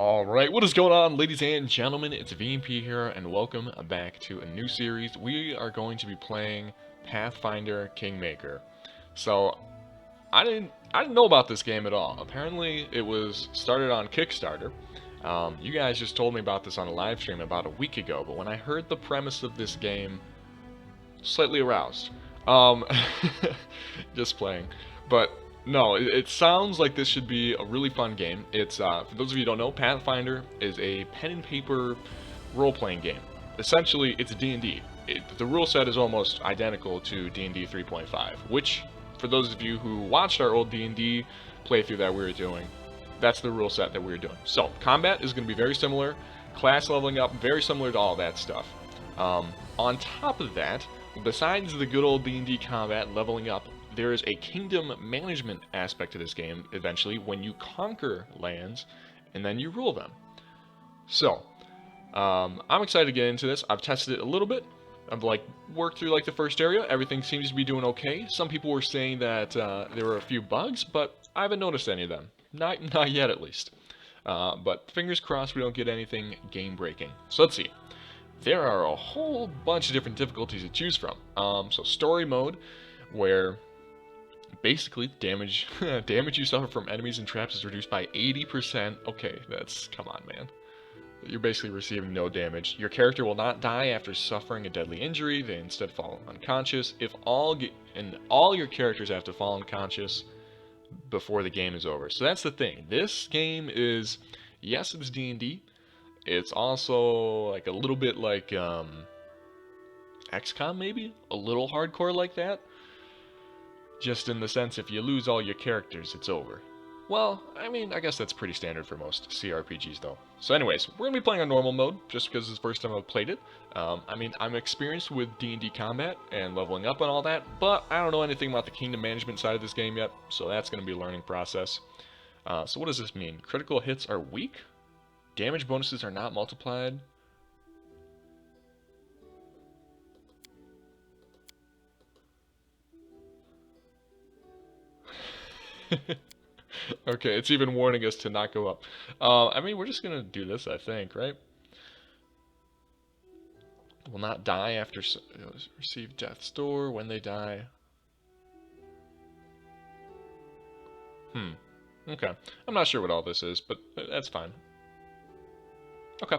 Alright, what is going on, ladies and gentlemen? It's VMP here, and welcome back to a new series. We are going to be playing Pathfinder Kingmaker. So, I didn't know about this game at all. Apparently, it was started on Kickstarter. You guys just told me about this on a live stream about a week ago, but when I heard the premise of this game, slightly aroused. Um, just playing. But no, it sounds like this should be a really fun game. It's for those of you who don't know, Pathfinder is a pen and paper role-playing game. Essentially, it's D&D. The rule set is almost identical to D&D 3.5, which, for those of you who watched our old D&D playthrough that we were doing, that's the rule set that we were doing. So, combat is going to be very similar, class leveling up, very similar to all that stuff. On top of that, besides the good old D&D combat leveling up, there is a kingdom management aspect to this game eventually when you conquer lands and then you rule them. So, I'm excited to get into this. I've tested it a little bit. I've worked through the first area. Everything seems to be doing okay. Some people were saying that there were a few bugs, but I haven't noticed any of them. Not yet, at least. But fingers crossed we don't get anything game-breaking. So let's see. There are a whole bunch of different difficulties to choose from. So story mode, where basically damage you suffer from enemies and traps is reduced by 80%. Okay, come on, man. You're basically receiving no damage. Your character will not die after suffering a deadly injury. They instead fall unconscious. All your characters have to fall unconscious before the game is over. So that's the thing. This game is, yes, it's D&D. It's also a little bit like XCOM, maybe? A little hardcore like that. Just in the sense, if you lose all your characters, it's over. Well, I mean, I guess that's pretty standard for most CRPGs, though. So anyways, we're going to be playing on normal mode, just because it's the first time I've played it. I mean, I'm experienced with D&D combat and leveling up and all that, but I don't know anything about the kingdom management side of this game yet, so that's going to be a learning process. So what does this mean? Critical hits are weak? Damage bonuses are not multiplied? Okay, it's even warning us to not go up. I mean, we're just gonna do this, I think, right? Will not die after receive death's door when they die. Okay. I'm not sure what all this is, but that's fine. Okay.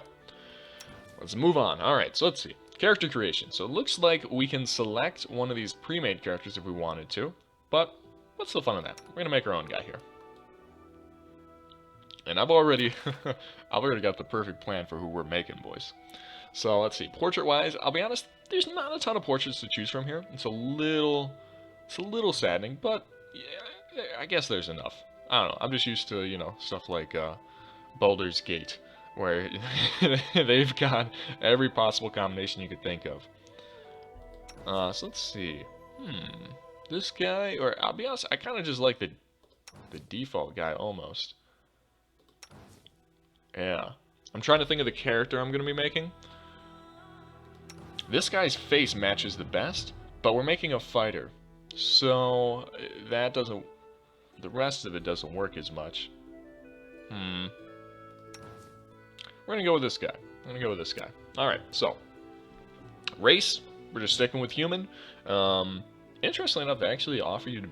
Let's move on. Alright, so let's see. Character creation. So it looks like we can select one of these pre-made characters if we wanted to, but what's the fun of that? We're gonna make our own guy here. And I've already got the perfect plan for who we're making, boys. So let's see. Portrait-wise, I'll be honest, there's not a ton of portraits to choose from here. It's a little saddening, but yeah, I guess there's enough. I don't know. I'm just used to, stuff like Baldur's Gate, where they've got every possible combination you could think of. So let's see. This guy, or I'll be honest, I kind of just like the default guy almost. Yeah. I'm trying to think of the character I'm going to be making. This guy's face matches the best, but we're making a fighter. So, that doesn't... the rest of it doesn't work as much. We're going to go with this guy. Alright, so. Race, we're just sticking with human. Interestingly enough, they actually offer you to...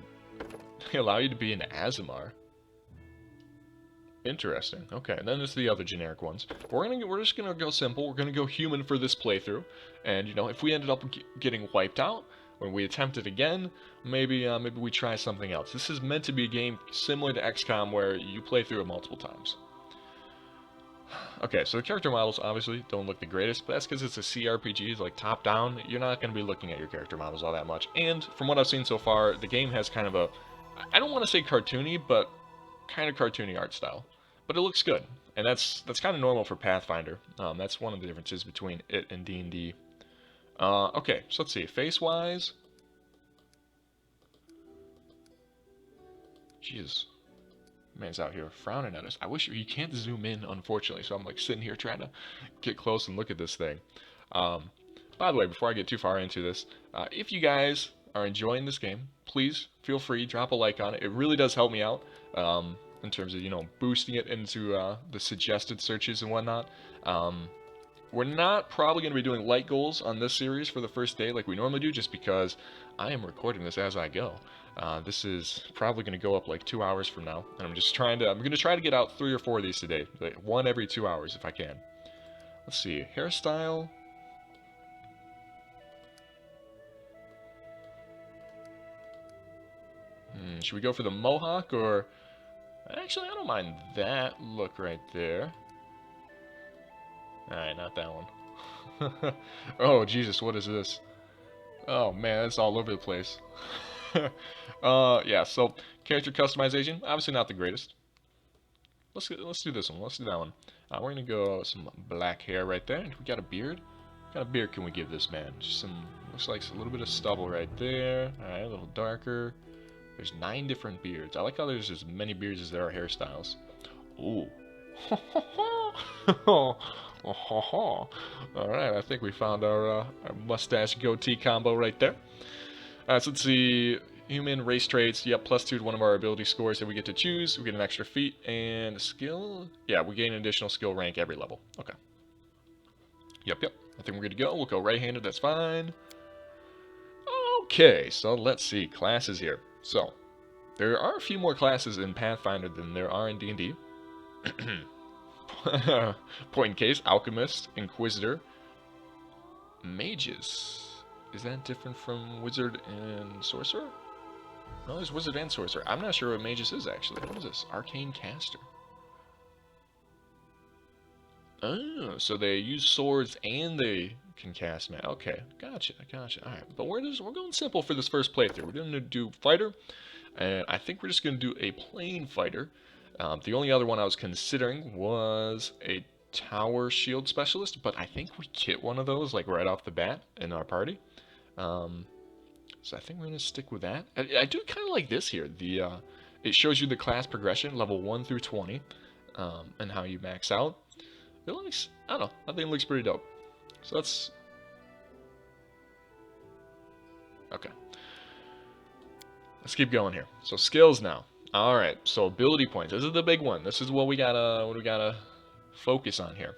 they allow you to be an Aasimar. Interesting. Okay, and then there's the other generic ones. We're just gonna go simple. We're gonna go human for this playthrough, and if we ended up getting wiped out when we attempt it again, maybe we try something else. This is meant to be a game similar to XCOM where you play through it multiple times. Okay, so the character models obviously don't look the greatest, but that's because it's a CRPG, it's like top down. You're not gonna be looking at your character models all that much. And from what I've seen so far, the game has kind of a, I don't want to say cartoony, but kind of cartoony art style, but it looks good, and that's kind of normal for Pathfinder. That's one of the differences between it and D&D. Okay, so let's see. Face-wise, Jesus, man's out here frowning at us. I wish you can't zoom in, unfortunately. So I'm sitting here trying to get close and look at this thing. By the way, before I get too far into this, if you guys are enjoying this game, please feel free, drop a like on it. It really does help me out. in terms of, you know, boosting it into the suggested searches and whatnot. We're not probably going to be doing light goals on this series for the first day like we normally do, just because I am recording this as I go. This is probably going to go up like 2 hours from now, and I'm going to try to get out 3 or 4 of these today, like one every 2 hours if I can. Let's see, hairstyle. Should we go for the mohawk, or... Actually, I don't mind that look right there. Alright, not that one. Oh, Jesus, what is this? Oh, man, it's all over the place. Yeah, so, character customization, obviously not the greatest. Let's do this one, let's do that one. We're gonna go some black hair right there. We got a beard? What kind of beard can we give this man? Just some, looks like a little bit of stubble right there. Alright, a little darker. There's 9 different beards. I like how there's as many beards as there are hairstyles. Ooh. Alright, I think we found our mustache goatee combo right there. Alright, so let's see. Human, race traits. Yep, +2 to one of our ability scores that we get to choose. We get an extra feat and skill. Yeah, we gain an additional skill rank every level. Okay. Yep. I think we're good to go. We'll go right-handed. That's fine. Okay, so let's see. Classes here. So, there are a few more classes in Pathfinder than there are in D&D. Point in case, Alchemist, Inquisitor, Mages. Is that different from Wizard and Sorcerer? No, there's Wizard and Sorcerer. I'm not sure what Mages is, actually. What is this? Arcane Caster. Oh, so they use swords and they can cast magic. Okay, gotcha. Alright, but we're going simple for this first playthrough. We're going to do Fighter, and I think we're just going to do a plain Fighter. The only other one I was considering was a Tower Shield Specialist, but I think we get one of those like right off the bat in our party. So I think we're going to stick with that. I do kind of like this here. It shows you the class progression, level 1 through 20, and how you max out. It looks, I don't know, I think it looks pretty dope. So let's... Okay. Let's keep going here. So skills now. Alright, so ability points. This is the big one. This is what we gotta focus on here.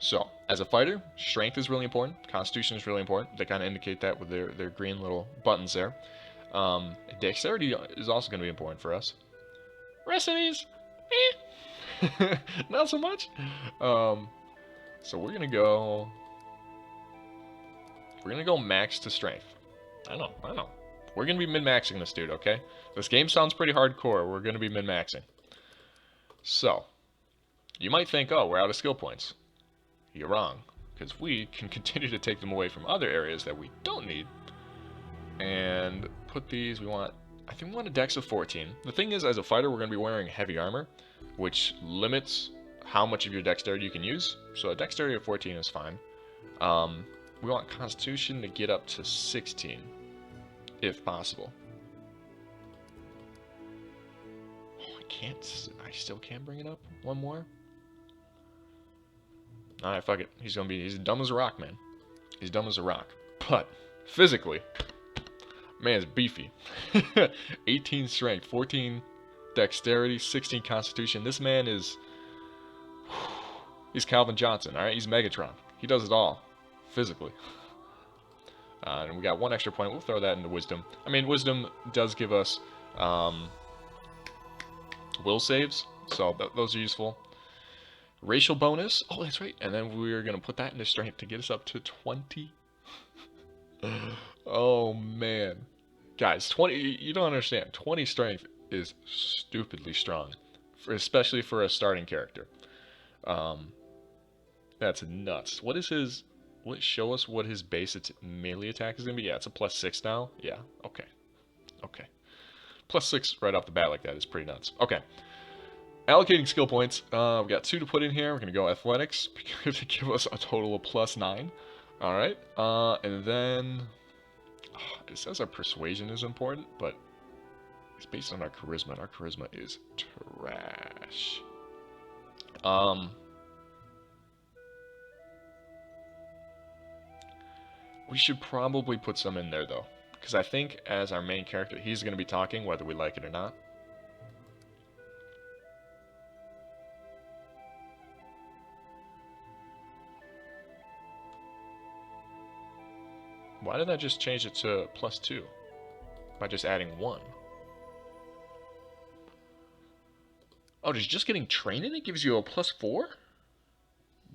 So, as a fighter, strength is really important. Constitution is really important. They kind of indicate that with their green little buttons there. Dexterity is also going to be important for us. Rest of these, not so much. So we're gonna go max to strength. I know. We're gonna be min-maxing this dude, okay? This game sounds pretty hardcore. We're gonna be min-maxing. So, you might think, oh, we're out of skill points. You're wrong, because we can continue to take them away from other areas that we don't need, and put these. I think we want a dex of 14. The thing is, as a fighter, we're gonna be wearing heavy armor, which limits how much of your dexterity you can use. So a dexterity of 14 is fine. We want Constitution to get up to 16, if possible. Oh, I still can't bring it up. One more. Alright, fuck it. He's dumb as a rock, man. He's dumb as a rock. But, physically, man is beefy. 18 strength, 14 dexterity, 16 constitution. This man is... He's Calvin Johnson, alright? He's Megatron. He does it all. Physically. And we got 1 extra point. We'll throw that into Wisdom. I mean, Wisdom does give us will saves, so those are useful. Racial bonus. Oh, that's right. And then we're going to put that into Strength to get us up to 20. Oh, man. Guys, 20, you don't understand. 20 Strength is stupidly strong, especially for a starting character. That's nuts. What is his... Will it show us what his base melee attack is going to be? Yeah, it's a +6 now. Yeah, okay. Okay. +6 right off the bat like that is pretty nuts. Okay. Allocating skill points. We got 2 to put in here. We're going to go Athletics to give us a total of +9. Alright. And then... it says our Persuasion is important, but it's based on our Charisma, and our Charisma is trash. We should probably put some in there, though. Because I think, as our main character, he's going to be talking, whether we like it or not. Why did that just change it to +2? By just adding 1. Oh, just getting trained in it gives you a +4?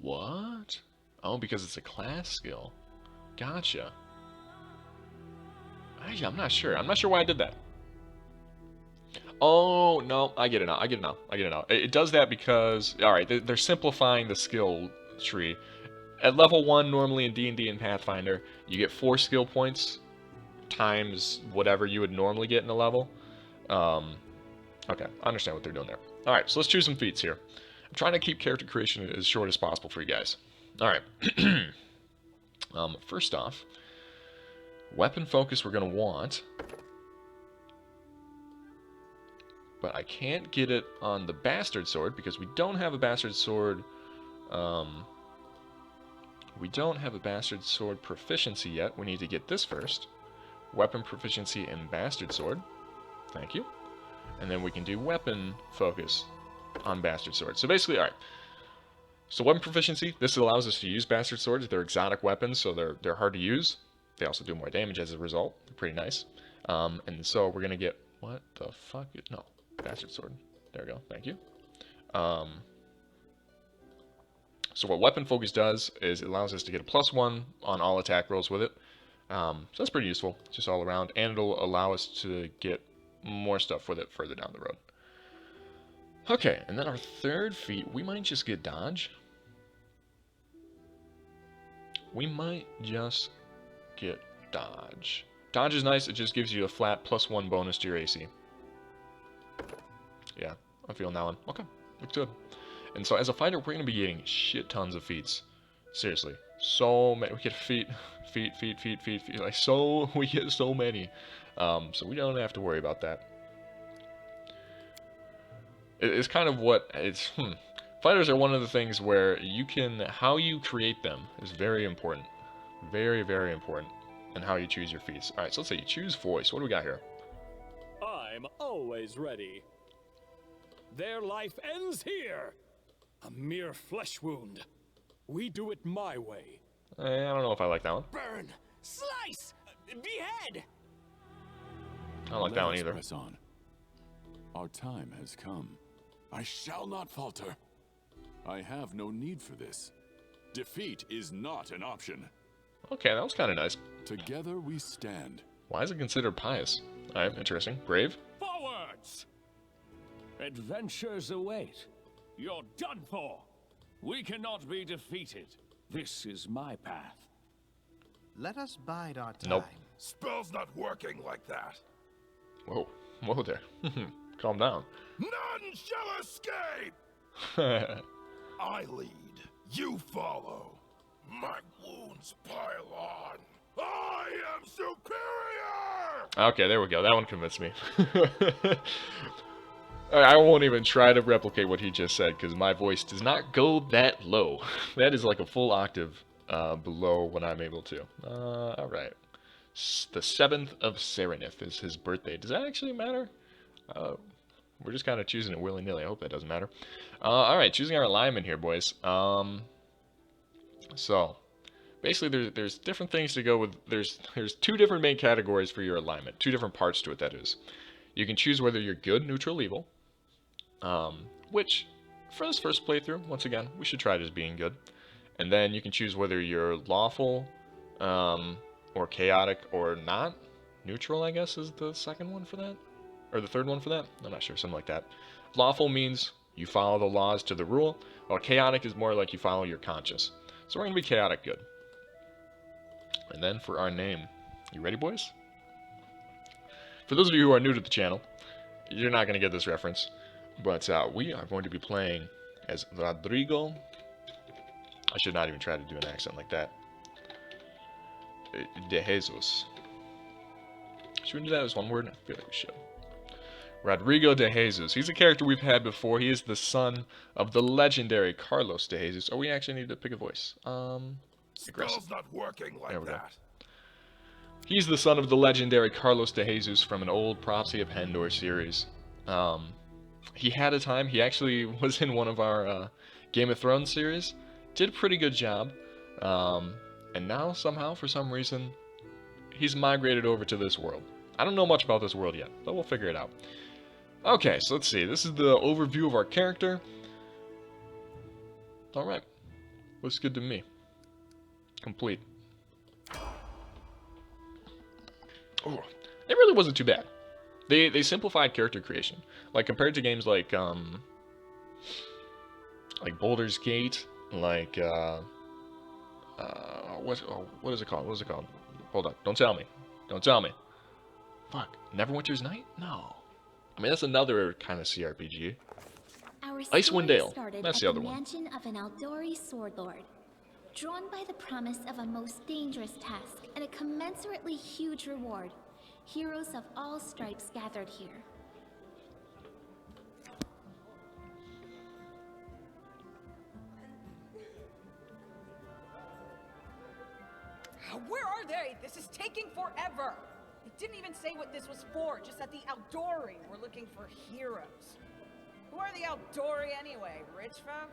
What? Oh, because it's a class skill. Gotcha. I'm not sure. I'm not sure why I did that. Oh, no. I get it now. I get it now. I get it now. It does that because... Alright, they're simplifying the skill tree. At level 1, normally in D&D and Pathfinder, you get 4 skill points times whatever you would normally get in a level. Okay, I understand what they're doing there. Alright, so let's choose some feats here. I'm trying to keep character creation as short as possible for you guys. Alright. First off, weapon focus we're going to want. But I can't get it on the bastard sword because we don't have a bastard sword. We don't have a bastard sword proficiency yet. We need to get this first. Weapon proficiency in bastard sword. Thank you. And then we can do weapon focus on bastard sword. So basically, alright. So weapon proficiency, this allows us to use bastard swords. They're exotic weapons, so they're hard to use. They also do more damage as a result. They're pretty nice. And so we're going to get... What the fuck? No. Bastard sword. There we go. Thank you. So what weapon focus does is it allows us to get a +1 on all attack rolls with it. So that's pretty useful, just all around. And it'll allow us to get more stuff with it further down the road. Okay, and then our third feat, we might just get dodge. We might just get dodge. Dodge is nice, it just gives you a flat +1 bonus to your AC. Yeah, I'm feeling that one. Okay, looks good. And so as a fighter, we're going to be getting shit tons of feats. Seriously. So many. We get feet. Like, we get so many. So we don't have to worry about that. It's kind of what, Fighters are one of the things where how you create them is very important. Very, very important. And how you choose your feats. Alright, so let's say you choose voice. What do we got here? I'm always ready. Their life ends here. A mere flesh wound. We do it my way. I don't know if I like that one. Burn, slice, behead. I don't like that one either. Press on. Our time has come. I shall not falter. I have no need for this. Defeat is not an option. Okay, that was kind of nice. Together we stand. Why is it considered pious? Alright, interesting. Brave? Forwards! Adventures await. You're done for. We cannot be defeated. This is my path. Let us bide our time. Nope. Spell's not working like that. Whoa. Whoa there. Calm down. None shall escape! I lead, you follow. My wounds pile on. I am superior! Okay, there we go. That one convinced me. I won't even try to replicate what he just said, because my voice does not go that low. That is like a full octave below what I'm able to. Alright. The 7th of Serenith is his birthday. Does that actually matter? We're just kind of choosing it willy-nilly. I hope that doesn't matter. Alright, choosing our alignment here, boys. So, basically there's different things to go with. There's 2 different main categories for your alignment. 2 different parts to it, that is. You can choose whether you're good, neutral, evil. Which, for this first playthrough, once again, we should try it as being good. And then you can choose whether you're lawful, or chaotic, or not. Neutral, I guess, is the second one for that? Or the third one for that? I'm not sure, something like that. Lawful means you follow the laws to the rule, while chaotic is more like you follow your conscience. So we're going to be chaotic good. And then for our name. You ready, boys? For those of you who are new to the channel, you're not going to get this reference. But we are going to be playing as Rodrigo. I should not even try to do an accent like that. DeJesus. Should we do that as one word? I feel like we should. Rodrigo DeJesus. He's a character we've had before. He is the son of the legendary Carlos DeJesus. Oh, we actually need to pick a voice. Spell's not working like that. He's the son of the legendary Carlos DeJesus from an old Prophecy of Endor series. He had a time. He actually was in one of our Game of Thrones series. Did a pretty good job. And now, somehow, for some reason, he's migrated over to this world. I don't know much about this world yet, but we'll figure it out. Okay, so let's see. This is the overview of our character. Alright. Looks good to me. Complete. Oh, it really wasn't too bad. They simplified character creation. Like, compared to games like Baldur's Gate, like, what is it called? What is it called? Hold on. Don't tell me. Don't tell me. Fuck. Neverwinter's Night? No. I mean, that's another kind of CRPG. Icewind Dale. That's the other one. Mansion of an Aldori sword lord. Drawn by the promise of a most dangerous task and a commensurately huge reward, heroes of all stripes gathered here. Where are they? This is taking forever. It didn't even say what this was for, just that the Aldori were looking for heroes. Who are the Aldori anyway? Rich folk?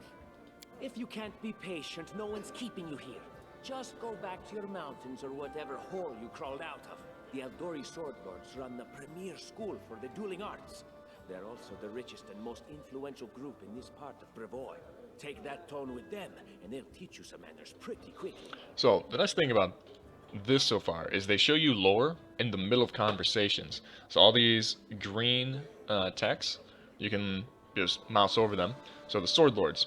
If you can't be patient, no one's keeping you here. Just go back to your mountains or whatever hole you crawled out of. The Aldori Sword Lords run the premier school for the dueling arts. They're also the richest and most influential group in this part of Brevoy. Take that tone with them, and they'll teach you some manners pretty quickly. So, the nice thing about this so far is they show you lore in the middle of conversations. So all these green texts, you can just mouse over them. So the Sword Lords.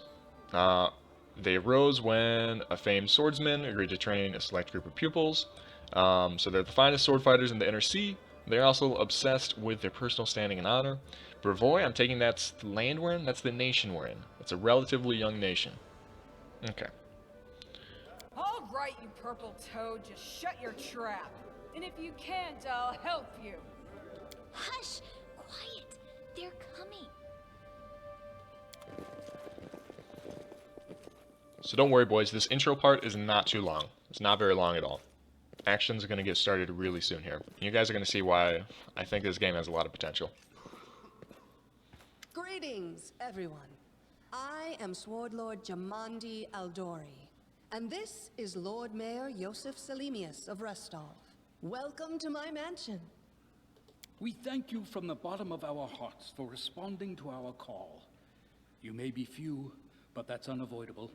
They arose when a famed swordsman agreed to train a select group of pupils. So they're the finest sword fighters in the Inner Sea. They're also obsessed with their personal standing and honor. Brevoy, I'm taking that's the land we're in. That's the nation we're in. It's a relatively young nation. Okay. All right, you purple toad, just shut your trap. And if you can't, I'll help you. Hush! Quiet! They're coming. So don't worry, boys. This intro part is not too long. It's not very long at all. Action's going to get started really soon here. You guys are going to see why I think this game has a lot of potential. Greetings, everyone. I am Sword Lord Jamandi Aldori, and this is Lord Mayor Yosef Salimius of Restov. Welcome to my mansion. We thank you from the bottom of our hearts for responding to our call. You may be few, but that's unavoidable.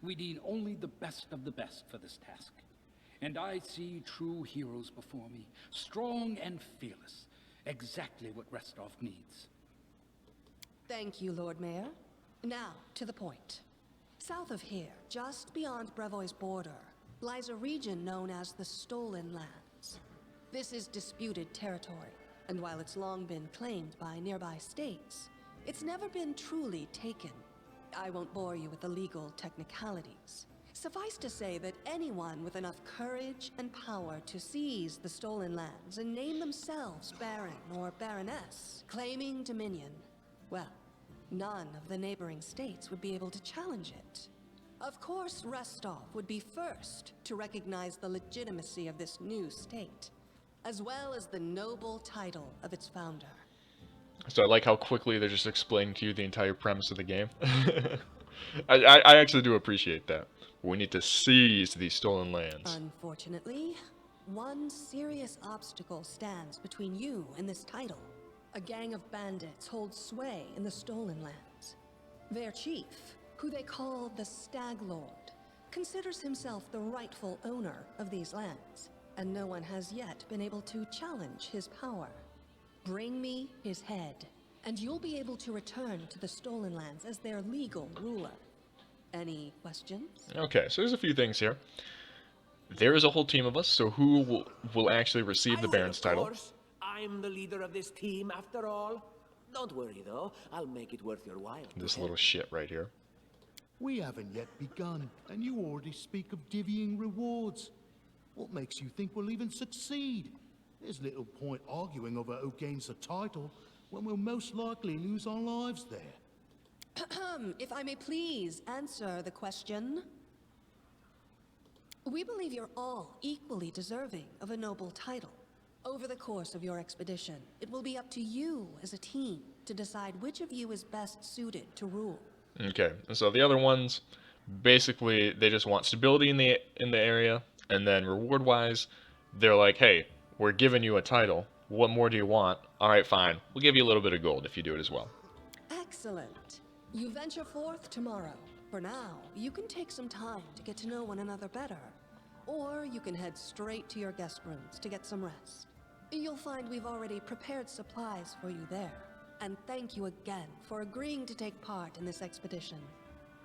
We need only the best of the best for this task. And I see true heroes before me, strong and fearless, exactly what Restov needs. Thank you, Lord Mayor. Now, to the point. South of here, just beyond Brevoy's border, lies a region known as the Stolen Lands. This is disputed territory, and while it's long been claimed by nearby states, it's never been truly taken. I won't bore you with the legal technicalities. Suffice to say that anyone with enough courage and power to seize the Stolen Lands and name themselves Baron or Baroness, claiming dominion, well, none of the neighboring states would be able to challenge it. Of course, Restov would be first to recognize the legitimacy of this new state, as well as the noble title of its founder. So I like how quickly they're just explaining to you the entire premise of the game. I actually do appreciate that. We need to seize these stolen lands. Unfortunately, one serious obstacle stands between you and this title. A gang of bandits holds sway in the Stolen Lands. Their chief, who they call the Stag Lord, considers himself the rightful owner of these lands, and no one has yet been able to challenge his power. Bring me his head, and you'll be able to return to the Stolen Lands as their legal ruler. Any questions? Okay, so there's a few things here. There is a whole team of us, so who will actually receive the Baron's title? Of course. I'm the leader of this team, after all. Don't worry, though. I'll make it worth your while. This little shit right here. We haven't yet begun, and you already speak of divvying rewards. What makes you think we'll even succeed? There's little point arguing over who gains the title when we'll most likely lose our lives there. If I may please answer the question. We believe you're all equally deserving of a noble title. Over the course of your expedition, it will be up to you as a team to decide which of you is best suited to rule. Okay, and so the other ones, basically, they just want stability in the area, and then reward-wise, they're like, hey, we're giving you a title. What more do you want? Alright, fine. We'll give you a little bit of gold if you do it as well. Excellent. You venture forth tomorrow. For now, you can take some time to get to know one another better. Or you can head straight to your guest rooms to get some rest. You'll find we've already prepared supplies for you there. And thank you again for agreeing to take part in this expedition.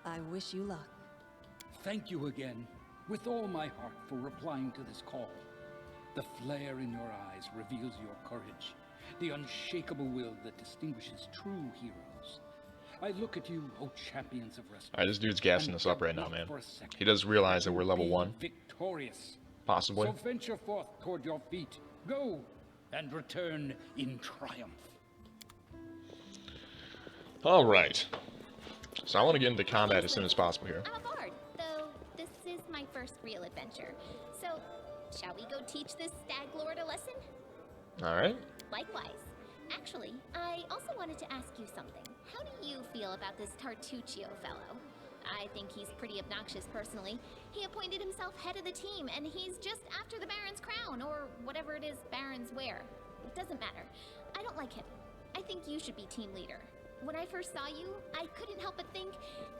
I wish you luck. Thank you again, with all my heart, for replying to this call. The flare in your eyes reveals your courage, the unshakable will that distinguishes true heroes. I look at you, O champions of rescue. Alright, this dude's gassing us up right now, man. He does realize that we're level 1. Victorious. Possibly. So venture forth toward your feet. Go, and return in triumph. Alright. So I want to get into combat as soon as possible here. I'm aboard, though this is my first real adventure. So, shall we go teach this stag lord a lesson? Alright. Likewise. Actually, I also wanted to ask you something. How do you feel about this Tartuccio fellow? I think he's pretty obnoxious personally. He appointed himself head of the team, and he's just after the Baron's crown, or whatever it is barons wear. It doesn't matter. I don't like him. I think you should be team leader. When I first saw you, I couldn't help but think,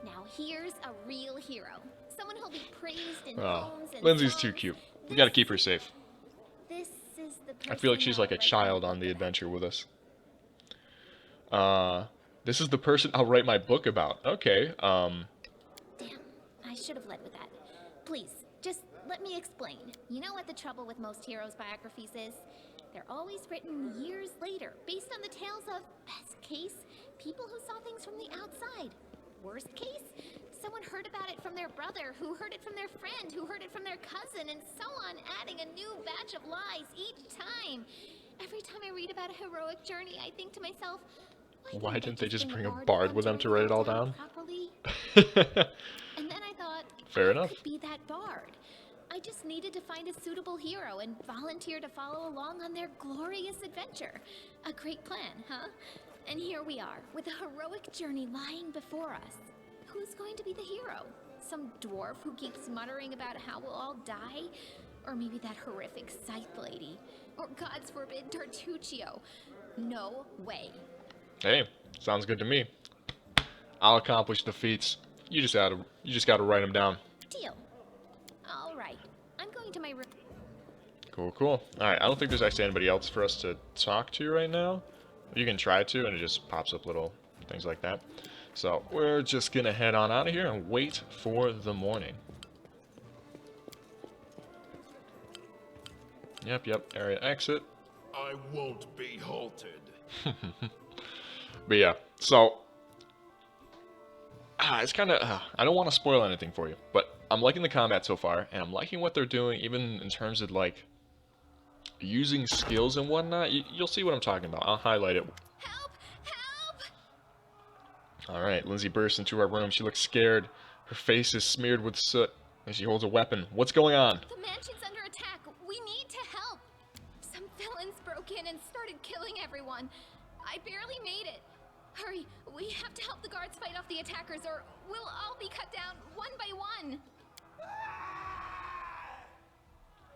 now here's a real hero. Someone who'll be praised in homes and Lindsay's songs. too cute. We gotta keep her safe. This is the I feel like she's like a person child on the adventure with us. This is the person I'll write my book about. Okay, Damn, I should have led with that. Please, just let me explain. You know what the trouble with most heroes' biographies is? They're always written years later, based on the tales of, best case, people who saw things from the outside. Worst case, someone heard about it from their brother, who heard it from their friend, who heard it from their cousin, and so on, adding a new batch of lies each time. Every time I read about a heroic journey, I think to myself, why didn't they just bring a bard with them to write it all down? And then I thought, fair I enough. could be that bard. I just needed to find a suitable hero and volunteer to follow along on their glorious adventure. A great plan, huh? And here we are, with a heroic journey lying before us. Who's going to be the hero? Some dwarf who keeps muttering about how we'll all die? Or maybe that horrific scythe lady? Or, God's forbid, Tartuccio? No way. Hey, sounds good to me. I'll accomplish the feats. You just gotta write them down. Deal. All right. I'm going to my room. Cool, cool. Alright, I don't think there's actually anybody else for us to talk to right now. You can try to, and it just pops up little things like that. So, we're just gonna head on out of here and wait for the morning. Yep, area exit. I won't be halted. But yeah, so it's kind of I don't want to spoil anything for you, but I'm liking the combat so far, and I'm liking what they're doing, even in terms of like using skills and whatnot. You'll see what I'm talking about. I'll highlight it. Help! Help! All right, Lindsay bursts into her room. She looks scared. Her face is smeared with soot, and she holds a weapon. What's going on? The mansion's under attack. We need to help. Some villains broke in and started killing everyone. I barely made it. Hurry, we have to help the guards fight off the attackers, or we'll all be cut down one by one.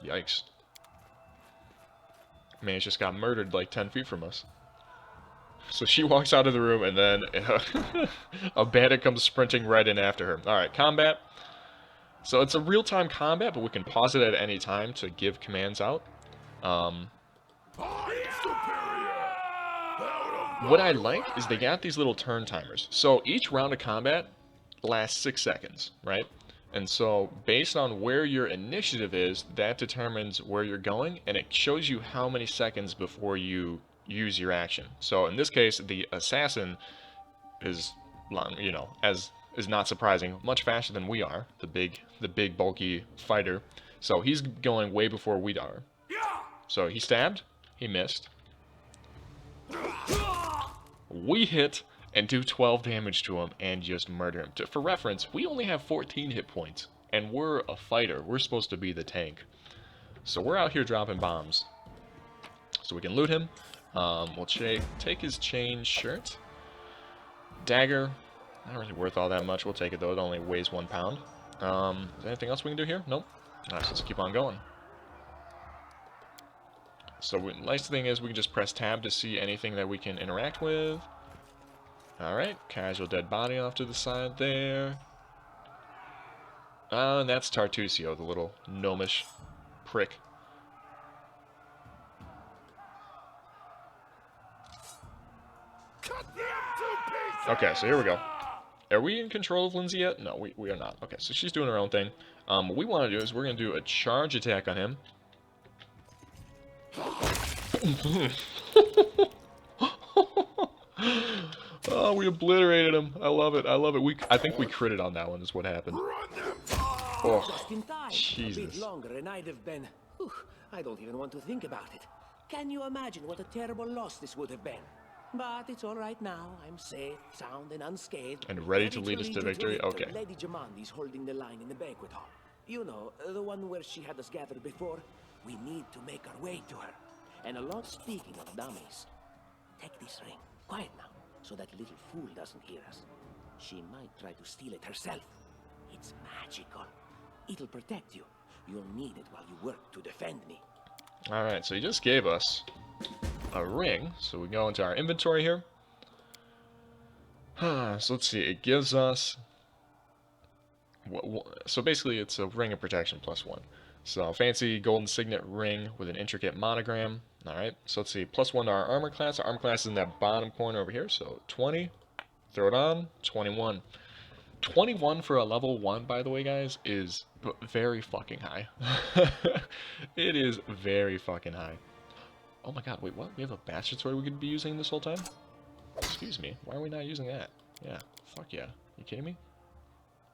Yikes. Man, just got murdered like 10 feet from us. So she walks out of the room, and then a bandit comes sprinting right in after her. Alright, combat. So it's a real-time combat, but we can pause it at any time to give commands out. What I like is they got these little turn timers. So each round of combat lasts 6 seconds, right? And so based on where your initiative is, that determines where you're going, and it shows you how many seconds before you use your action. So in this case, the assassin is, you know, as is not surprising, much faster than we are, the big bulky fighter. So he's going way before we are. So he stabbed, he missed. We hit and do 12 damage to him and just murder him. For reference, we only have 14 hit points, and we're a fighter. We're supposed to be the tank. So we're out here dropping bombs. So we can loot him. We'll take his chain shirt. Dagger. Not really worth all that much. We'll take it though. It only weighs 1 pound. Is there anything else we can do here? Nope. Alright, so let's keep on going. So nice thing is we can just press tab to see anything that we can interact with. Alright, casual dead body off to the side there. And that's Tartusio, the little gnomish prick. Okay, so here we go. Are we in control of Lindsay yet? No, we are not. Okay, so she's doing her own thing. What we want to do is we're going to do a charge attack on him. Oh, we obliterated him. I love it. I love it. I think we critted on that one is what happened. Oh, Just in time. Jesus. A bit longer and I'd have been... Whew, I don't even want to think about it. Can you imagine what a terrible loss this would have been? But it's all right now. I'm safe, sound, and unscathed. And ready to lead us to victory? Okay. Lady Jamandi's holding the line in the banquet hall. You know, the one where she had us gathered before. We need to make our way to her. And along, speaking of dummies, take this ring. Quiet now, so that little fool doesn't hear us. She might try to steal it herself. It's magical. It'll protect you. You'll need it while you work to defend me. Alright, so he just gave us a ring. So we go into our inventory here. So let's see. It gives us... So basically it's a ring of protection +1. So fancy golden signet ring with an intricate monogram. Alright, so let's see. +1 to our armor class. Our armor class is in that bottom corner over here. So 20. Throw it on. 21. 21 for a level 1, by the way, guys, is very fucking high. It is very fucking high. Oh my god, wait, what? We have a bastard sword we could be using this whole time? Excuse me, why are we not using that? Yeah, fuck yeah. You kidding me?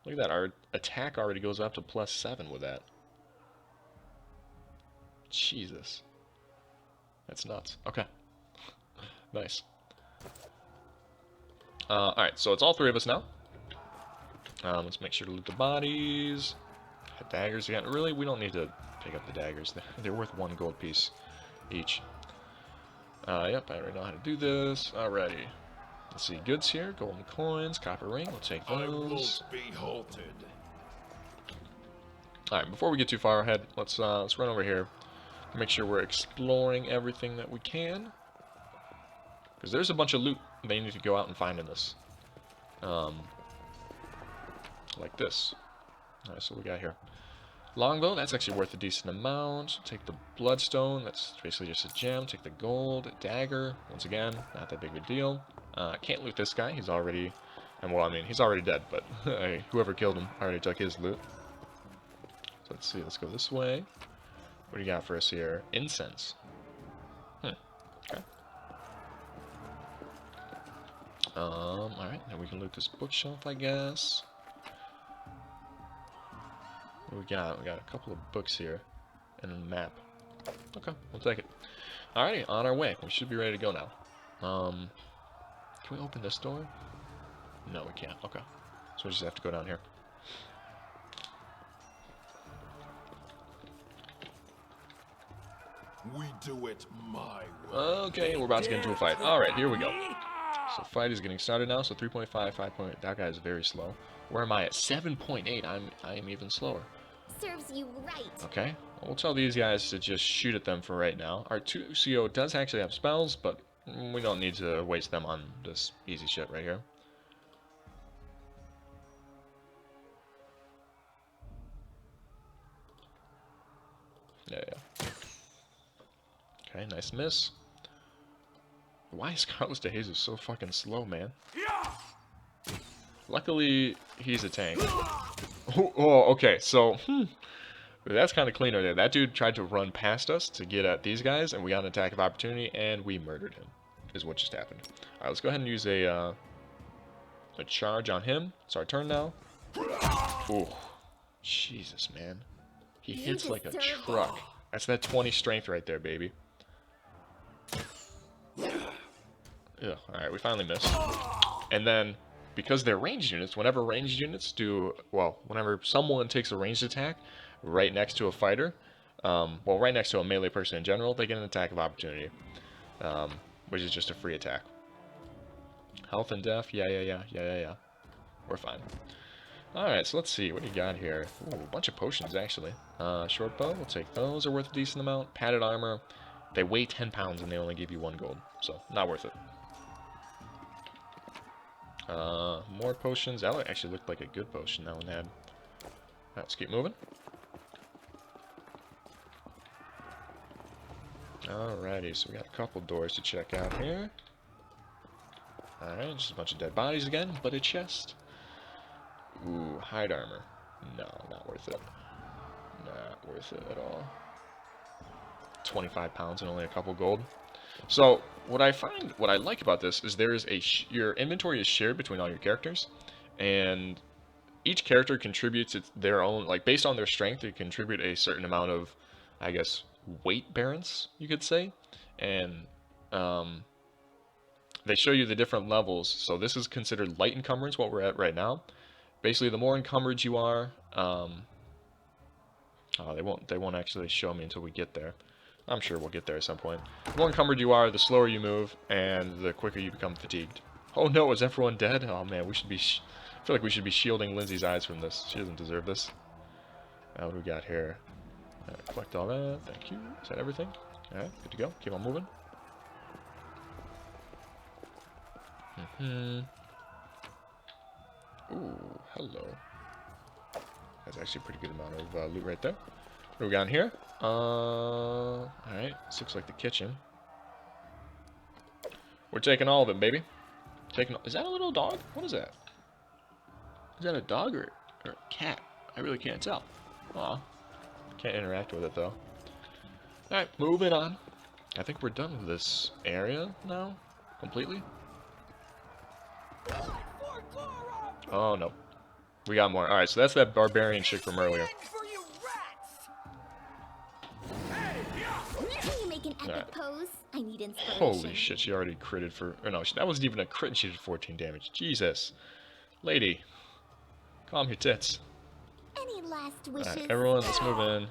Look at that, our attack already goes up to +7 with that. Jesus. That's nuts. Okay. Nice. Alright, so it's all three of us now. Let's make sure to loot the bodies. Hit daggers again. Really, we don't need to pick up the daggers. They're worth 1 gold piece each. Yep, I already know how to do this. Alrighty. Let's see, goods here. Golden coins, copper ring. We'll take those. I won't be halted. Alright, before we get too far ahead, let's run over here. Make sure we're exploring everything that we can. Because there's a bunch of loot they need to go out and find in this. Like this. Alright, so we got here. Longbow, that's actually worth a decent amount. Take the bloodstone, that's basically just a gem. Take the gold. Dagger, once again, not that big of a deal. Can't loot this guy, he's already... And well, I mean, he's already dead, but whoever killed him already took his loot. So let's see, let's go this way. What do you got for us here? Incense. Okay. Alright, now we can loot this bookshelf, I guess. What we got? We got a couple of books here. And a map. Okay, we'll take it. Alrighty, on our way. We should be ready to go now. Can we open this door? No, we can't. Okay. So we just have to go down here. We do it my way. Okay, we're about to get into a fight. Alright, here we go. So fight is getting started now. So 3.5, 5 point. That guy is very slow. Where am I at? 7.8. I am even slower. Serves you right. Okay. We'll tell these guys to just shoot at them for right now. Our 2CO does actually have spells, but we don't need to waste them on this easy shit right here. Yeah. Okay, nice miss. Why is Carlos DeJesus so fucking slow, man? Luckily, he's a tank. Oh, okay, so, that's kind of cleaner there. That dude tried to run past us to get at these guys, and we got an attack of opportunity, and we murdered him, is what just happened. Alright, let's go ahead and use a charge on him. It's our turn now. Ooh, Jesus, man. He hits like a truck. That's that 20 strength right there, baby. Yeah, alright, we finally missed. And then, because they're ranged units, whenever ranged units do, well, whenever someone takes a ranged attack right next to a fighter, well, right next to a melee person in general, they get an attack of opportunity, which is just a free attack. Health and death, yeah. We're fine. Alright, so let's see, what do you got here? Ooh, a bunch of potions, actually. Short bow, we'll take those, are worth a decent amount. Padded armor, They weigh 10 pounds and they only give you 1 gold. So, not worth it. More potions. That actually looked like a good potion that one had. Let's keep moving. Alrighty, so we got a couple doors to check out here. Alright, just a bunch of dead bodies again, but a chest. Ooh, hide armor. No, not worth it. Not worth it at all. 25 pounds and only a couple gold. So, what I like about this is your inventory is shared between all your characters, and each character contributes their own, like, based on their strength, they contribute a certain amount of, I guess, weight bearance, you could say, and they show you the different levels. So this is considered light encumbrance, what we're at right now. Basically, the more encumbered you are, they won't actually show me until we get there. I'm sure we'll get there at some point. The more encumbered you are, the slower you move, and the quicker you become fatigued. Oh no, is everyone dead? Oh man, we should be. I feel like we should be shielding Lindsay's eyes from this. She doesn't deserve this. What do we got here? Collect all that. Thank you. Is that everything? Alright, good to go. Keep on moving. Ooh, hello. That's actually a pretty good amount of loot right there. What do we got in here? Alright, this looks like the kitchen. We're taking all of it, baby. Is that a little dog? What is that? Is that a dog or a cat? I really can't tell. Aw. Can't interact with it, though. Alright, moving on. I think we're done with this area now. Completely. Oh, no. We got more. Alright, so that's that barbarian chick from earlier. Can you make an epic pose? I need inspiration. Holy shit, she already critted for... Or no, that wasn't even a crit and she did 14 damage. Jesus. Lady. Calm your tits. Any last wishes? Alright, everyone, let's move in.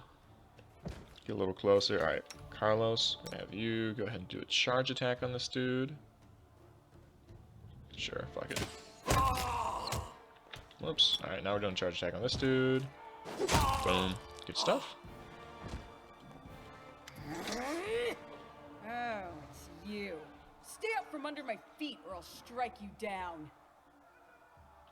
Get a little closer. Alright, Carlos, I have you go ahead and do a charge attack on this dude. Sure, fuck it. Whoops. Alright, now we're doing a charge attack on this dude. Boom. Good stuff. Oh, it's you. Stay up from under my feet or I'll strike you down.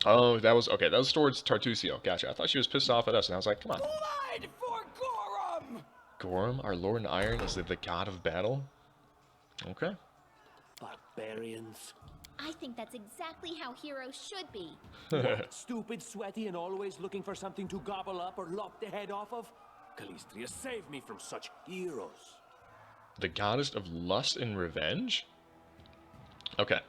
Oh, that was... Okay, that was towards Tartusio. Gotcha. I thought she was pissed off at us, and I was like, come on. Blood for Gorum! Gorum, our Lord in Iron, is the god of battle? Okay. Barbarians. I think that's exactly how heroes should be. What, stupid, sweaty, and always looking for something to gobble up or lop the head off of? Calistria, save me from such heroes. The goddess of lust and revenge? Okay.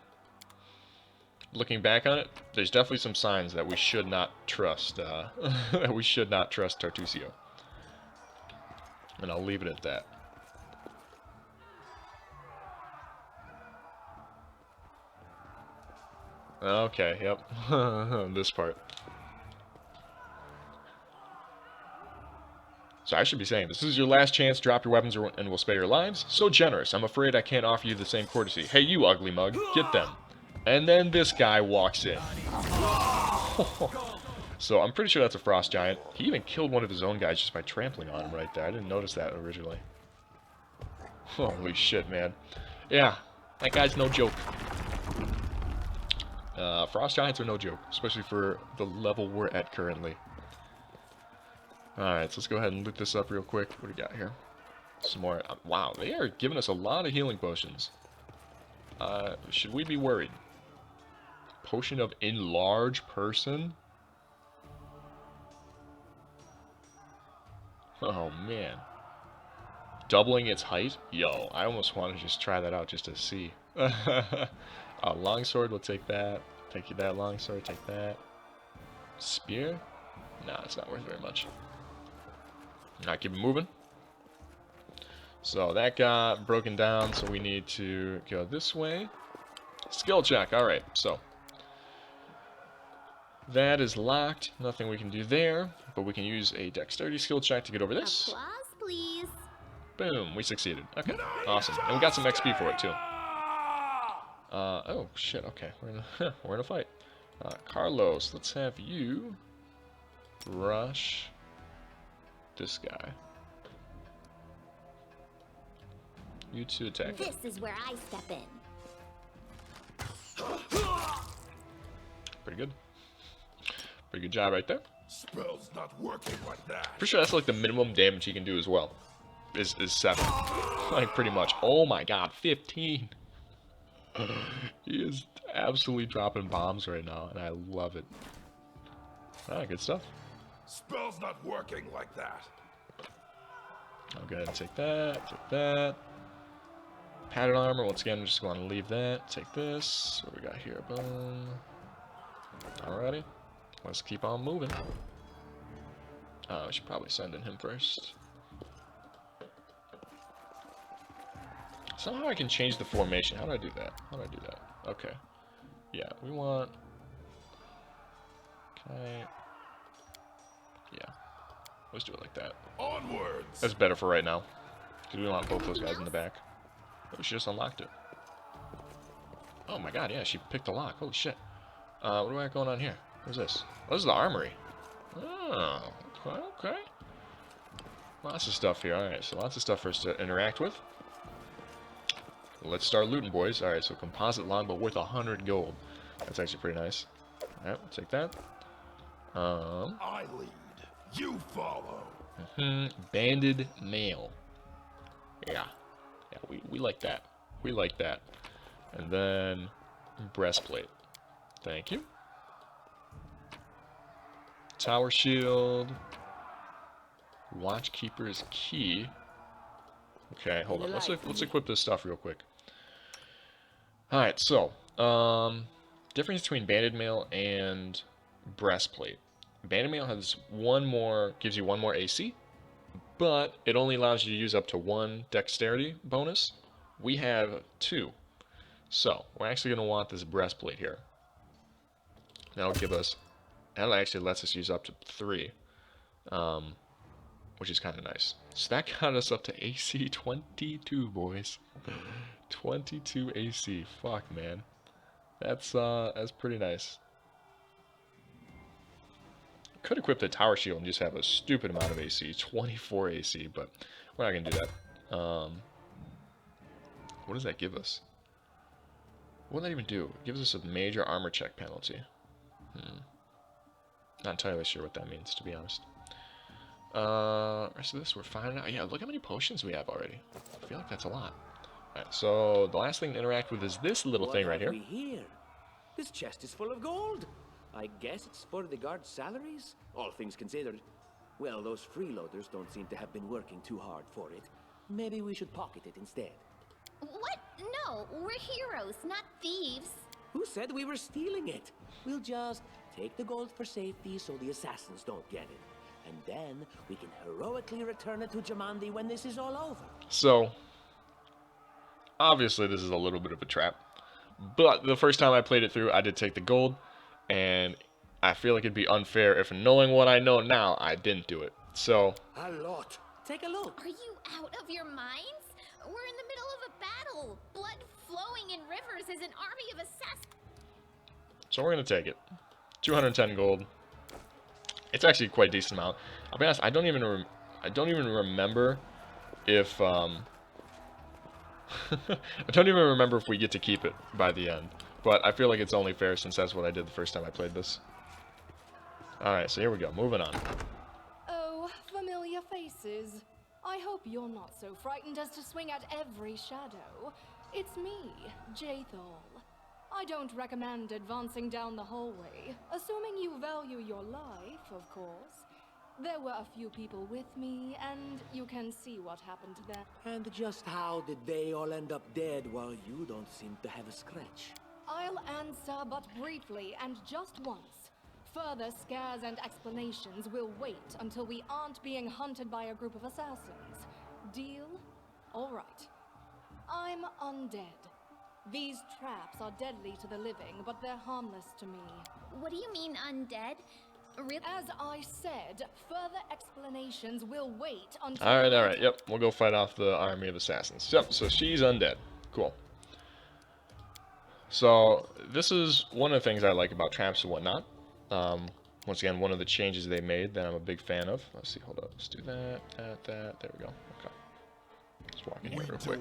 Looking back on it, there's definitely some signs that we should not trust, that we should not trust Tartusio. And I'll leave it at that. Okay, yep. This part. So I should be saying, this is your last chance, drop your weapons and we'll spare your lives. So generous, I'm afraid I can't offer you the same courtesy. Hey, you ugly mug, get them. And then this guy walks in. So I'm pretty sure that's a frost giant. He even killed one of his own guys just by trampling on him right there. I didn't notice that originally. Holy shit, man. Yeah, that guy's no joke. Frost giants are no joke, especially for the level we're at currently. Alright, so let's go ahead and loot this up real quick. What do we got here? Some more. Wow, they are giving us a lot of healing potions. Should we be worried? Potion of enlarge person? Oh, man. Doubling its height? Yo, I almost want to just try that out just to see. Longsword, we'll take that. Take you that longsword, take that. Spear? Nah, it's not worth very much. Alright, keep it moving. So that got broken down, so we need to go this way. Skill check, alright, so. That is locked. Nothing we can do there, but we can use a dexterity skill check to get over this. Applause, please. Boom, we succeeded. Okay, awesome. And we got some XP for it, too. Oh, shit, okay. We're in a fight. Carlos, let's have you rush this guy. you to attack. This is where I step in. Pretty good. Pretty good job right there. Spell's not working like that. Pretty sure that's like the minimum damage he can do as well. Is 7. Like pretty much. Oh my god, 15. He is absolutely dropping bombs right now, and I love it. Alright, good stuff. Spell's not working like that. I'll go ahead and take that, take that. Padded armor, once again, I'm just going to leave that. Take this. What do we got here? Boom. Alrighty. Let's keep on moving. I should probably send in him first. Somehow I can change the formation. How do I do that? How do I do that? Okay. Yeah, we want... Okay. Yeah. Let's do it like that. Onwards. That's better for right now. Because we want both those guys in the back. Oh, she just unlocked it. Oh my god, yeah, she picked a lock. Holy shit. What do I got going on here? What's this? Oh, this is the armory. Oh, okay, okay. Lots of stuff here. Alright, so lots of stuff for us to interact with. Let's start looting, boys. Alright, so composite longbow worth 100 gold. That's actually pretty nice. Alright, we'll take that. I lead. You follow. Banded mail. Yeah. Yeah, we like that. We like that. And then breastplate. Thank you. Tower shield. Watchkeeper's key. Okay, hold on. Let's equip this stuff real quick. Alright, so difference between banded mail and breastplate. Banded mail has gives you one more AC, but it only allows you to use up to 1 dexterity bonus. We have 2. So, we're actually going to want this breastplate here. That actually lets us use up to 3, which is kind of nice. So that got us up to AC 22, boys. 22 AC. Fuck, man. That's pretty nice. Could equip the tower shield and just have a stupid amount of AC, 24 AC, but we're not gonna do that. What does that give us? What does that even do? It gives us a major armor check penalty. Not entirely sure what that means, to be honest. Rest of this we're finding out. Yeah, look how many potions we have already. I feel like that's a lot. Alright, so the last thing to interact with is this little thing right here. What have we here? This chest is full of gold. I guess it's for the guards' salaries, all things considered. Well, those freeloaders don't seem to have been working too hard for it. Maybe we should pocket it instead. What? No, we're heroes, not thieves. Who said we were stealing it? We'll just take the gold for safety so the assassins don't get it. And then we can heroically return it to Jamandi when this is all over. So, obviously this is a little bit of a trap. But the first time I played it through, I did take the gold. And I feel like it'd be unfair if, knowing what I know now, I didn't do it. So... A lot. Take a look. Are you out of your minds? We're in the middle of a battle. Blood flowing in rivers as an army of assassins. So we're going to take it. 210 gold. It's actually quite a decent amount. I'll be honest, I don't even remember if... I don't even remember if we get to keep it by the end. But I feel like it's only fair since that's what I did the first time I played this. Alright, so here we go. Moving on. Oh, familiar faces. I hope you're not so frightened as to swing at every shadow. It's me, Jathal. I don't recommend advancing down the hallway, assuming you value your life, of course. There were a few people with me, and you can see what happened to them. And just how did they all end up dead while you don't seem to have a scratch? I'll answer but briefly and just once. Further scares and explanations will wait until we aren't being hunted by a group of assassins. Deal? All right. I'm undead. These traps are deadly to the living, but they're harmless to me. What do you mean, undead? As I said, further explanations will wait until... Alright, yep. We'll go fight off the army of assassins. Yep, so she's undead. Cool. So, this is one of the things I like about traps and whatnot. Once again, one of the changes they made that I'm a big fan of. Let's see, hold up. Let's do that, there we go. Okay. So Just walk in here real quick.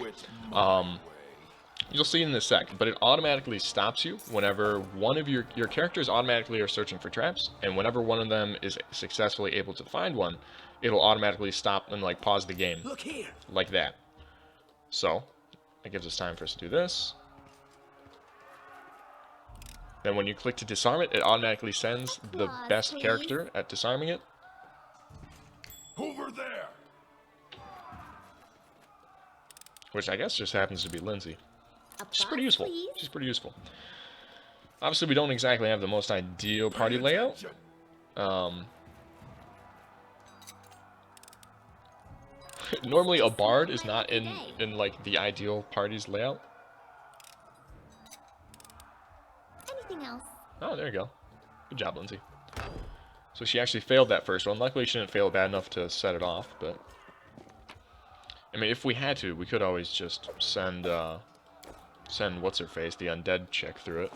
You'll see in a sec, but it automatically stops you whenever one of your characters automatically are searching for traps, and whenever one of them is successfully able to find one, it'll automatically stop and like pause the game. Look here. Like that. So, that gives us time for us to do this. Then when you click to disarm it, it automatically sends the best character at disarming it. Over there. Which I guess just happens to be Lindsay. She's pretty useful. She's pretty useful. Obviously, we don't exactly have the most ideal party layout. Normally, a bard is not in like the ideal party's layout. Anything else? Oh, there you go. Good job, Lindsay. So she actually failed that first one. Luckily, she didn't fail bad enough to set it off, but... I mean, if we had to, we could always just send what's-her-face, the undead chick, through it.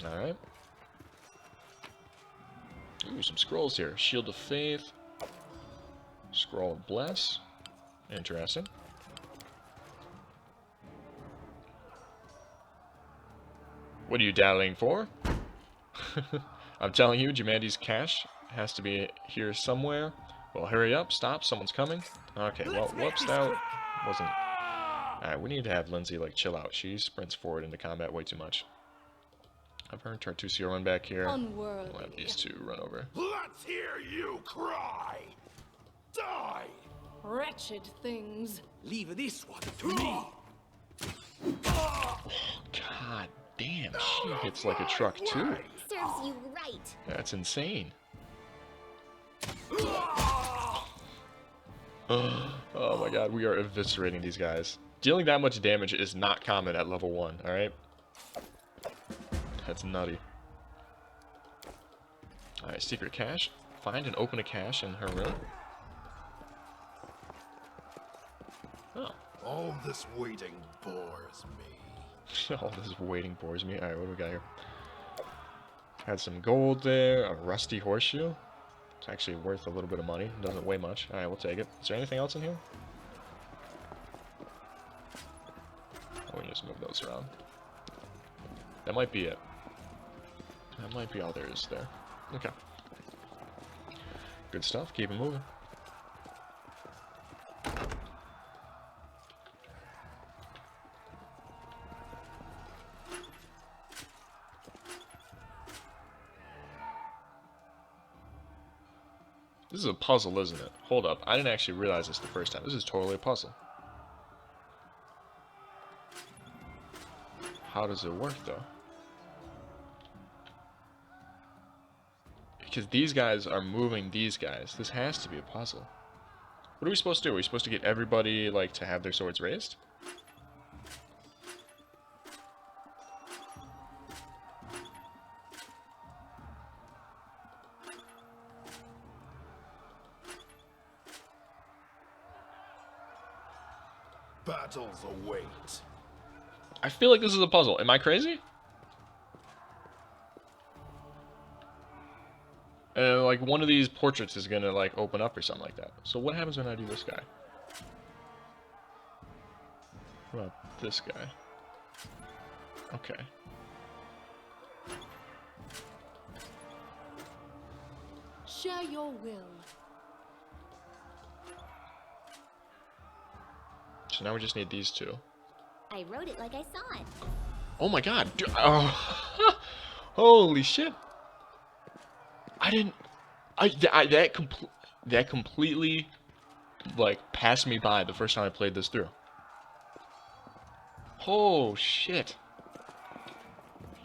Alright. Ooh, some scrolls here. Shield of Faith. Scroll of Bless. Interesting. What are you dallying for? I'm telling you, Jumandi's cash has to be here somewhere. Well, hurry up, stop, someone's coming. Okay, well, whoops, that wasn't... Alright, we need to have Lindsay, like, chill out. She sprints forward into combat way too much. I've heard Tartusio run back here. Unworthy. We'll have these two run over. Let's hear you cry! Die! Wretched things. Leave this one to me. Oh, God damn, she hits like a truck, too. Serves you right. That's insane. Oh my god, we are eviscerating these guys. Dealing that much damage is not common at level 1, alright? That's nutty. Alright, secret cache. Find and open a cache in her room. Oh. All this waiting bores me. All this waiting bores me. Alright, what do we got here? Had some gold there, a rusty horseshoe. It's actually worth a little bit of money. Doesn't weigh much. Alright, we'll take it. Is there anything else in here? Oh, we can just move those around. That might be it. That might be all there is there. Okay. Good stuff. Keep it moving. This is a puzzle, isn't it? Hold up. I didn't actually realize this the first time. This is totally a puzzle. How does it work, though? Because these guys are moving these guys. This has to be a puzzle. What are we supposed to do? Are we supposed to get everybody, like, to have their swords raised? Battles await. I feel like this is a puzzle. Am I crazy? Like, one of these portraits is gonna, like, open up or something like that. So what happens when I do this guy? What about this guy? Okay. Share your will. So now we just need these two. I wrote it like I saw it. Oh my god. Dude, oh. Holy shit. That completely, like, passed me by the first time I played this through. Oh shit.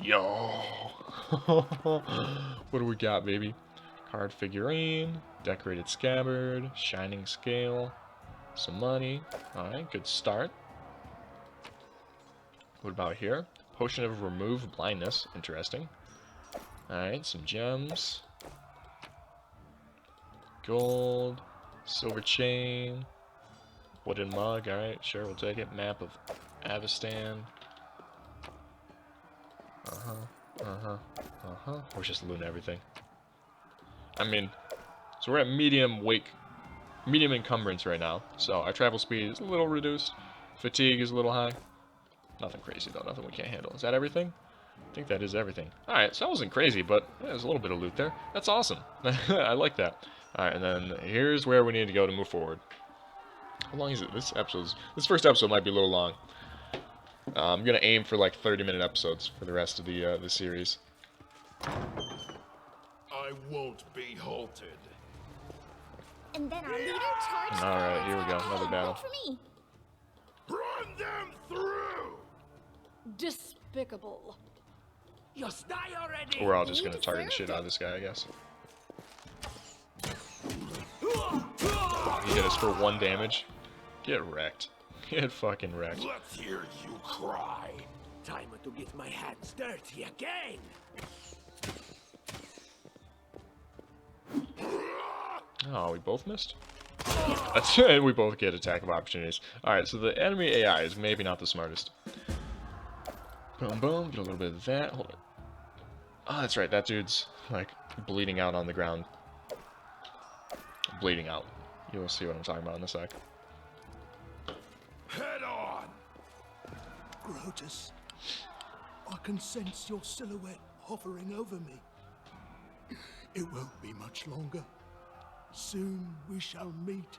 Yo. What do we got, baby? Card figurine, decorated scabbard, shining scale, some money. Alright, good start. What about here? Potion of remove blindness. Interesting. Alright, some gems. Gold. Silver chain. Wooden mug. Alright, sure, we'll take it. Map of Avestan. We're just looting everything. I mean, so we're at medium wake medium encumbrance right now, so our travel speed is a little reduced. Fatigue is a little high. Nothing crazy though, nothing we can't handle. Is that everything? I think that is everything. Alright, so that wasn't crazy, but yeah, there's a little bit of loot there. That's awesome. I like that. Alright, and then here's where we need to go to move forward. How long is it? This first episode might be a little long. I'm gonna aim for like 30-minute episodes for the rest of the series. I won't be halted. And then our leader charged. Alright, here we go. Another battle. For me. Run them through! Despicable. Just die already! We're all just gonna target the shit out of this guy, I guess. He hit us for 1 damage. Get wrecked. Get fucking wrecked. Let's hear you cry. Time to get my hands dirty again! Oh, we both missed? That's it, we both get attack of opportunities. Alright, so the enemy AI is maybe not the smartest. Boom, boom, get a little bit of that. Hold it. Oh, that's right, that dude's, like, bleeding out on the ground. Bleeding out. You'll see what I'm talking about in a sec. Head on! Grotus, I can sense your silhouette hovering over me. It won't be much longer. Soon we shall meet,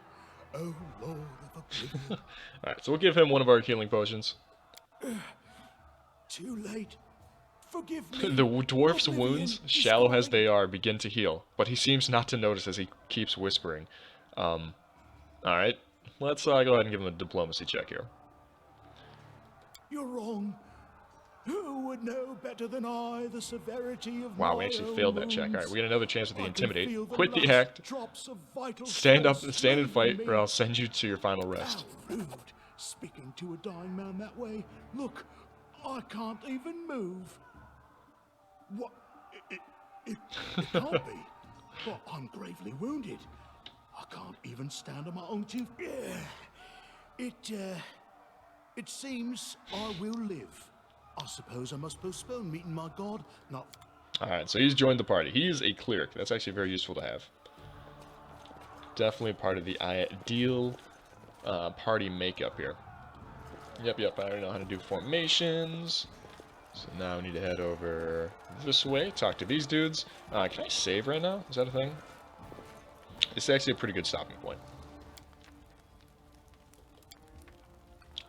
O Lord of Oblivion. Alright, so we'll give him one of our healing potions. Too late. Forgive me. The dwarf's Oblivion wounds, is shallow as coming. they are, begin to heal, but he seems not to notice as he keeps whispering. Alright, let's go ahead and give him a diplomacy check here. You're wrong. Who would know better than I the severity of Wow, my we actually own failed that check. wounds? Alright, we get another chance with the I can intimidate. feel the Quit the last act. drops of vital Stand up, force stand and flowing fight, from or me. I'll send you to your final rest. How rude, speaking to a dying man that way. Look, I can't even move. What? It can't be. But I'm gravely wounded. I can't even stand on my own two. It seems I will live. I suppose I must postpone meeting my god. Not. Alright, so he's joined the party. He is a cleric. That's actually very useful to have. Definitely part of the ideal party makeup here. Yep, I already know how to do formations. So now we need to head over this way, talk to these dudes. Can I save right now? Is that a thing? It's actually a pretty good stopping point.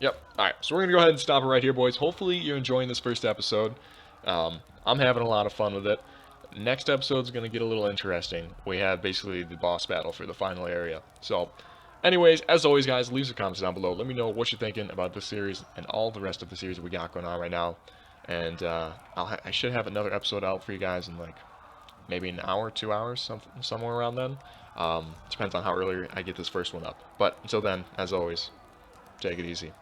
Yep, alright, so we're going to go ahead and stop it right here, boys. Hopefully you're enjoying this first episode. I'm having a lot of fun with it. Next episode's going to get a little interesting. We have basically the boss battle for the final area. So, anyways, as always, guys, leave some comments down below. Let me know what you're thinking about this series and all the rest of the series we got going on right now. And I should have another episode out for you guys in like maybe an hour, 2 hours, somewhere around then. Depends on how early I get this first one up. But until then, as always, take it easy.